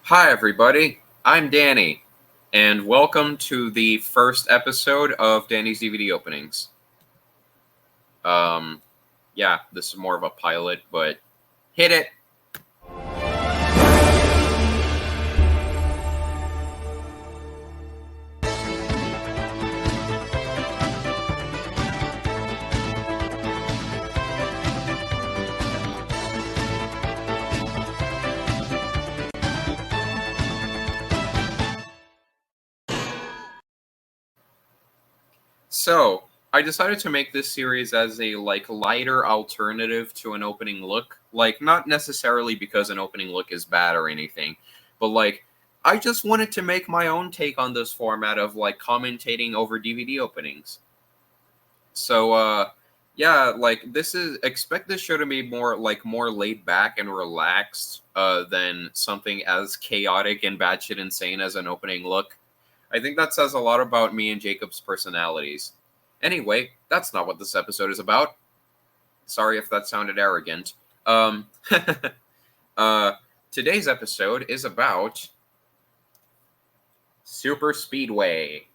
Hi, everybody. I'm Danny, and welcome to the first episode of Danny's DVD openings. Um, yeah, this is more of a pilot, but hit it. So, I decided to make this series as a lighter alternative to an opening look. Not necessarily because an opening look is bad or anything, but I just wanted to make my own take on this format of commentating over DVD openings. So yeah, this is expect this show to be more laid back and relaxed than something as chaotic and batshit insane as an opening look. I think that says a lot about me and Jacob's personalities. Anyway, that's not what this episode is about. Sorry if that sounded arrogant. Um uh Today's episode is about Super Speedway,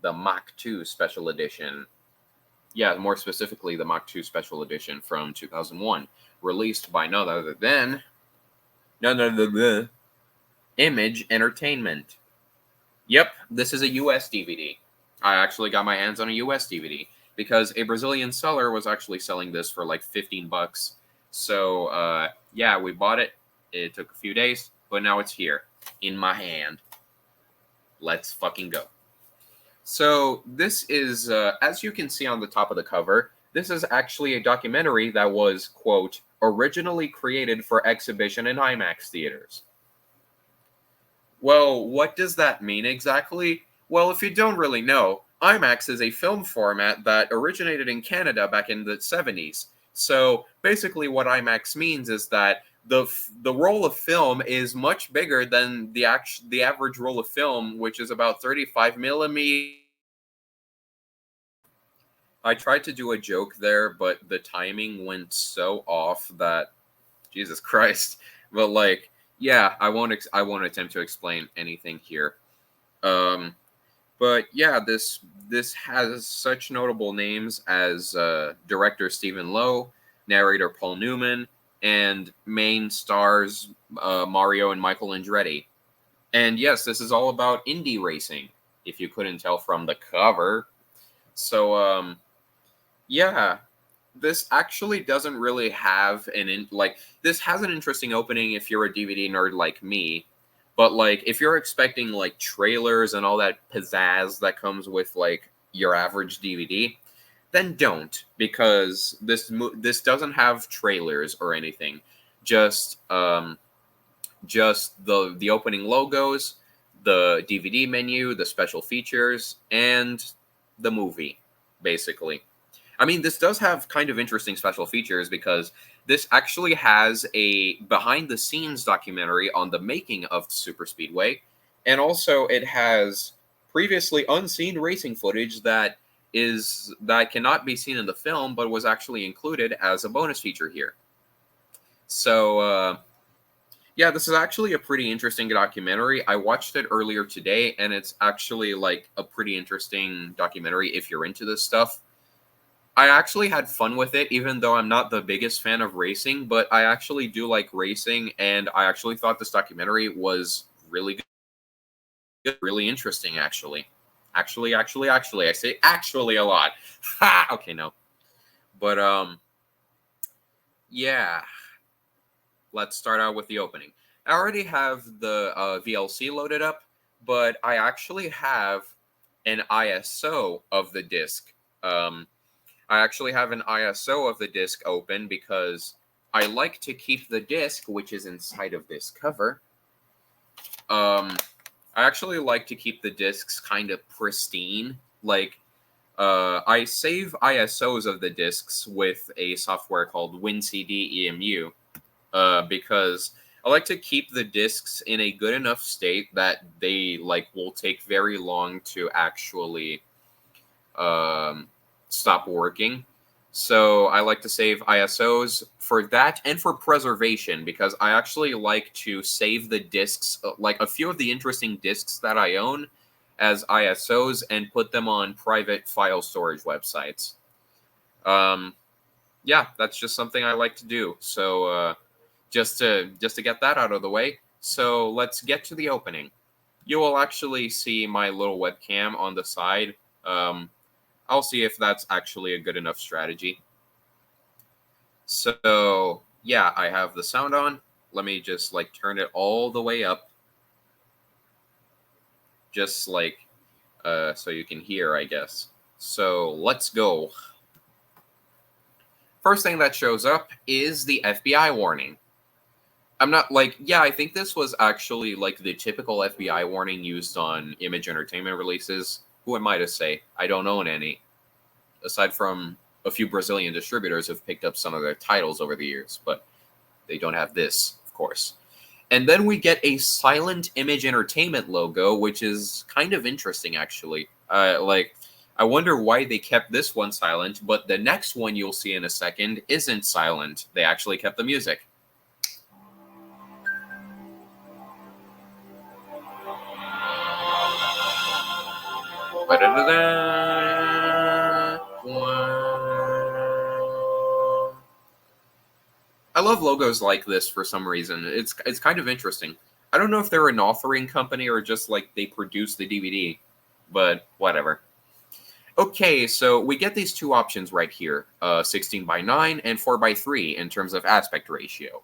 the Mach 2 special edition. Yeah, more specifically, the Mach 2 Special Edition from 2001, released by none other than Image Entertainment. Yep, this is a US DVD. I actually got my hands on a US DVD because a Brazilian seller was actually selling this for like 15 bucks. So, yeah, we bought it. It took a few days, but now it's here in my hand. Let's fucking go. So this is, as you can see on the top of the cover, this is actually a documentary that was, quote, originally created for exhibition in IMAX theaters. Well, what does that mean exactly? Well, if you don't really know, IMAX is a film format that originated in Canada back in the 70s. So basically, what IMAX means is that the roll of film is much bigger than the average roll of film, which is about 35 millimeters. I tried to do a joke there, but the timing went so off that Jesus Christ. But yeah, I won't attempt to explain anything here. Um, but yeah, this has such notable names as director Stephen Lowe, narrator Paul Newman, and main stars Mario and Michael Andretti. And yes, this is all about indie racing. If you couldn't tell from the cover, so yeah, this actually doesn't really have this has an interesting opening if you're a DVD nerd like me, but if you're expecting trailers and all that pizzazz that comes with your average DVD, then don't, because this doesn't have trailers or anything. Just the opening logos, the DVD menu, the special features, and the movie, basically. I mean, this does have kind of interesting special features because this actually has a behind the scenes documentary on the making of Super Speedway, and also it has previously unseen racing footage that cannot be seen in the film but was actually included as a bonus feature here. So yeah, this is actually a pretty interesting documentary. I watched it earlier today, and it's actually a pretty interesting documentary if you're into this stuff. I actually had fun with it, even though I'm not the biggest fan of racing, but I actually do like racing, and I actually thought this documentary was really good, really interesting, actually. Actually, I say actually a lot. Ha! Okay, no. But, yeah. Let's start out with the opening. I already have the VLC loaded up, but I actually have an ISO of the disc. I actually have an ISO of the disc open because I like to keep the disc, which is inside of this cover. I actually like to keep the discs kind of pristine. I save ISOs of the discs with a software called WinCD EMU, because I like to keep the discs in a good enough state that they will take very long to actually stop working. So I like to save ISOs for that and for preservation because I actually like to save the discs, like a few of the interesting discs that I own as ISOs and put them on private file storage websites. Yeah, that's just something I like to do. So just to get that out of the way. So let's get to the opening. You will actually see my little webcam on the side. I'll see if that's actually a good enough strategy. So yeah, I have the sound on. Let me just like turn it all the way up. Just like so you can hear, I guess. So let's go. First thing that shows up is the FBI warning. I'm not like, yeah, I think this was actually like the typical FBI warning used on Image Entertainment releases. Who am I to say? I don't own any. Aside from a few Brazilian distributors have picked up some of their titles over the years, but they don't have this, of course. And then we get a silent Image Entertainment logo, which is kind of interesting, actually. I wonder why they kept this one silent, but the next one you'll see in a second isn't silent. They actually kept the music. I love logos like this for some reason. It's kind of interesting. I don't know if they're an authoring company or just like they produce the DVD, but whatever. Okay, so we get these two options right here, 16 by 9 and 4 by 3 in terms of aspect ratio.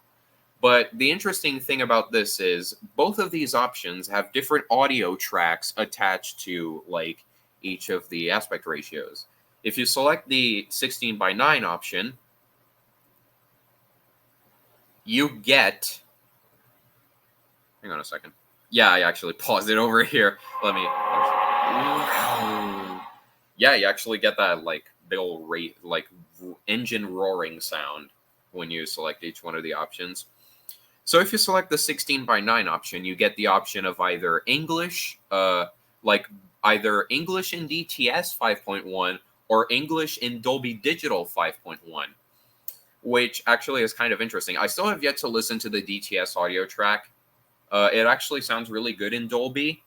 But the interesting thing about this is both of these options have different audio tracks attached to like each of the aspect ratios. If you select the 16 by 9 option, you get, hang on a second. Yeah, I actually paused it over here. Let me yeah, you actually get that like big old rate, like engine roaring sound when you select each one of the options. So if you select the 16 by 9 option, you get the option of either English, like either English in DTS 5.1 or English in Dolby Digital 5.1, which actually is kind of interesting. I still have yet to listen to the DTS audio track. It actually sounds really good in Dolby,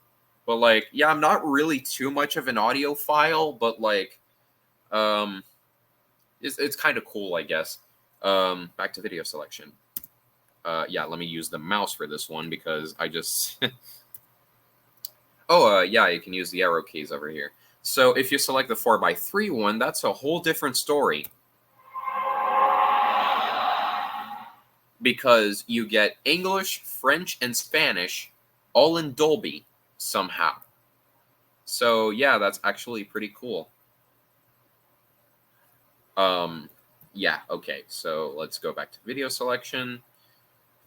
but like, yeah, I'm not really too much of an audiophile, but like, it's kind of cool, I guess. Back to video selection. Yeah, let me use the mouse for this one because I just. Oh, yeah, you can use the arrow keys over here. So if you select the 4 by 3 one, that's a whole different story. Because you get English, French, and Spanish all in Dolby somehow. So yeah, that's actually pretty cool. Yeah, okay, so let's go back to video selection.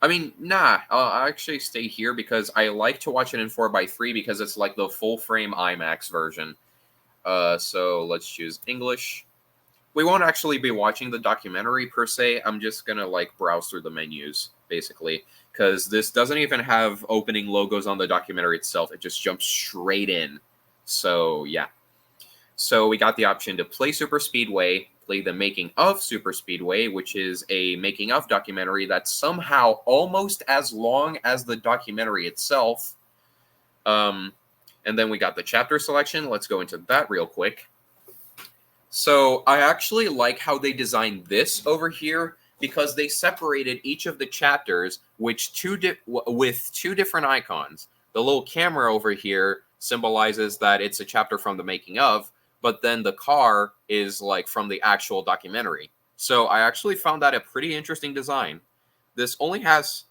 I mean, nah, I'll actually stay here because I like to watch it in 4 by 3 because it's like the full frame IMAX version. So let's choose English. We won't actually be watching the documentary per se. I'm just gonna like browse through the menus basically because this doesn't even have opening logos on the documentary itself. It just jumps straight in. So yeah. So we got the option to play Super Speedway, play the making of Super Speedway, which is a making of documentary that's somehow almost as long as the documentary itself. And then we got the chapter selection. Let's go into that real quick. So I actually like how they designed this over here because they separated each of the chapters with two different icons. The little camera over here symbolizes that it's a chapter from the making of, but then the car is like from the actual documentary. So I actually found that a pretty interesting design. This only has,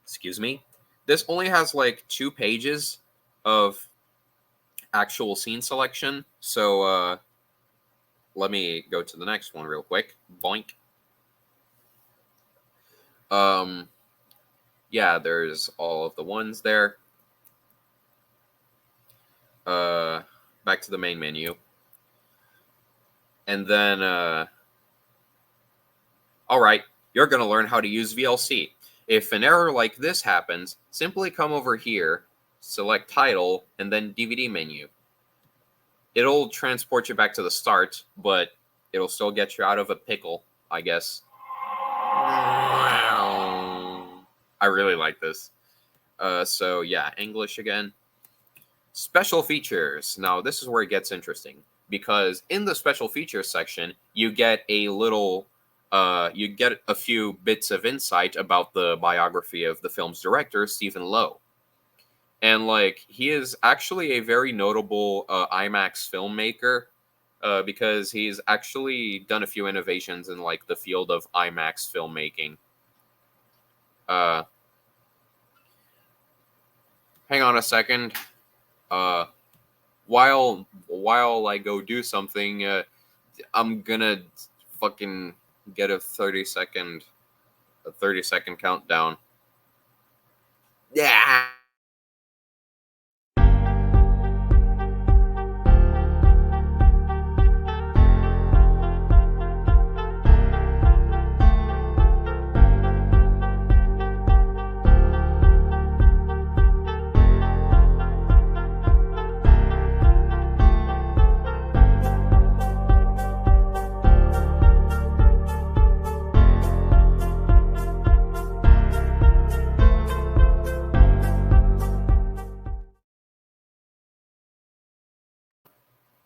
excuse me, this only has like 2 pages of actual scene selection. So let me go to the next one real quick. Boink. Yeah, there's all of the ones there. Back to the main menu. And then all right, you're going to learn how to use VLC. If an error like this happens, simply come over here, select title, and then DVD menu. It'll transport you back to the start, but it'll still get you out of a pickle, I guess. I really like this. So yeah, English again. Special features. Now this is where it gets interesting, because in the special features section, you get a little, you get a few bits of insight about the biography of the film's director, Stephen Lowe. And like, he is actually a very notable IMAX filmmaker, because he's actually done a few innovations in like the field of IMAX filmmaking. Uh, Hang on a second. While I go do something, I'm gonna fucking get a 30-second countdown. Yeah.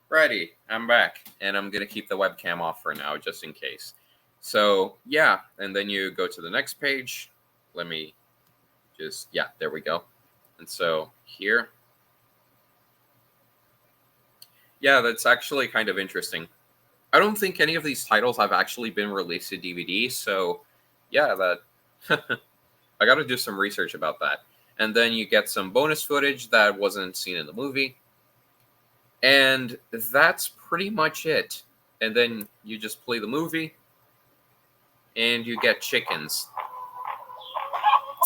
Ready, I'm back, and I'm gonna keep the webcam off for now, just in case. So yeah, and then you go to the next page. Let me just, yeah, there we go. And so here, yeah, that's actually kind of interesting. I don't think any of these titles have actually been released to DVD, so yeah, that I got to do some research about that. And then you get some bonus footage that wasn't seen in the movie. And that's pretty much it. And then you just play the movie, and you get chickens.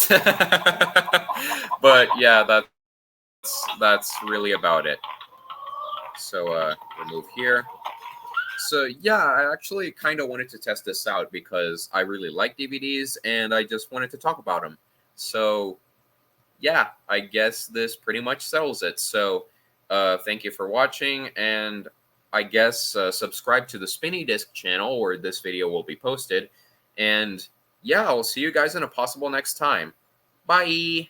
But yeah, that's really about it. So remove here. So yeah, I actually kind of wanted to test this out because I really like DVDs, and I just wanted to talk about them. So yeah, I guess this pretty much settles it. So thank you for watching, and I guess subscribe to the Spinny Disc channel where this video will be posted. And yeah, I'll see you guys in a possible next time. Bye!